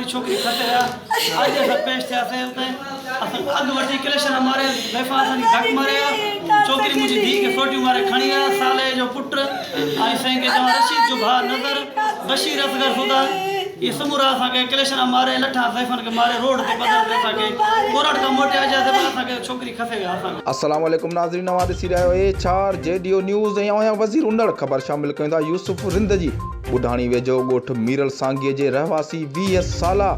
हमारी छोकरी खसे रहा आज ऐसा पेश थे आसे होते हैं अग वर्ती कलेक्शन हमारे बेफा सा नहीं धक मारे छोकरी मुझे दी के सोटी मारे खणी साले जो पुत्र आई सेंगे जो रशीद जो भा नजर बशीर असगर खुदा ये समूरा के कलेक्शन हमारे लठा सैफन के मारे रोड ते बदल दे सके कोरट का मोटे आ जाते बना सके छोकरी खसेगा आसान अस्सलाम वालेकुम नाज़रीन नवाज़ सी रहियो A4 JDO न्यूज़ ऐं वज़ीर उंडड़ ख़बर शामिल कयूं था यूसुफ रिंद जी बुढाणी वेझो ॻोठ मीरल सांगीअ जे रहवासी 20 साला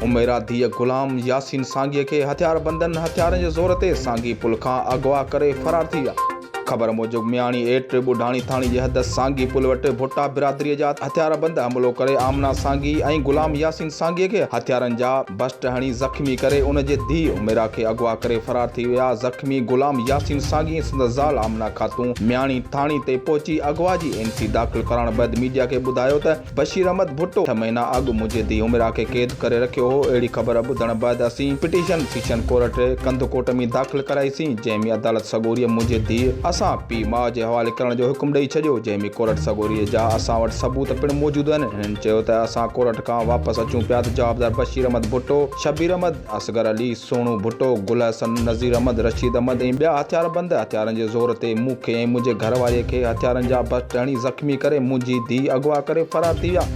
उमेरा धीअ गुलाम यासीन सांगीअ खे हथियारबंदनि हथियारनि जे ज़ोर ते सांगी पुल खां अगवा करे फरार थी विया। ख़बर मूजिब मियाणी एट बुढाणी थाणी जे हद सांगी पुल वटि भुट्टा बिरादरीअ जा हथियारबंद हमलो करे आमना सांगी ऐं गुलाम यासीन सांगीअ खे हथियारनि जा बस्ट हणी ज़ख़्मी करे उन जे धीउ उमेरा खे अगवा करे फरार थी विया। ज़ख़्मी गुलाम यासीन सांगी ऐं संदसि ज़ाल आमना खातून मियाणी थाणी ते पहुची अगवा जी NC दाख़िल करण बैदि मीडिया खे ॿुधायो त बशीर अहमद भुट्टो 6 महीना अॻु मुंहिंजे धीउ उमेरा खे क़ैद करे रखियो हो। अहिड़ी ख़बर ॿुधण बैदि असीं पिटीशन सेशन कोर्ट कंदकोट में दाख़िल कराईसीं जंहिंमें अदालत सगोरीअ मुंहिंजे धीउ असां पीउ माउ जे हवाले करण जो हुकुम ॾेई छॾियो जंहिंमें कोर्ट सगोरीअ जा असां वटि सबूत पिणु मौजूदु आहिनि। हिननि चयो त असां कोर्ट खां वापसि अचूं पिया त जवाबदार बशीर अहमद भुट्टो शबीर अहमद असगर अली सोनू भुट्टो गुल हसन नज़ीर अहमद रशीद अहमद ऐं ॿिया हथियारबंद हथियारनि जे ज़ोर ते मूंखे ऐं मुंहिंजे घरवारीअ खे हथियारनि जा बस्ट हणी ज़ख़्मी करे मुंहिंजी धीउ अगवा करे फरार थी विया।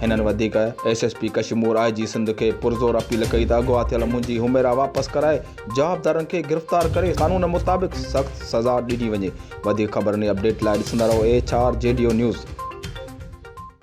हिननि वधीक SSP कश्मीर IG सिंध खे पुरज़ोर अपील कई त अगवा थियल मुंहिंजी हुमेरा वापसि कराए जवाबदारनि खे गिरफ़्तार करे कानून मुताबिक़ सख़्त सज़ा ॾिनी वञे। वधीक ख़बरनि अपडेट लाइ ॾिसंदा रहो A4 JDO न्यूज़।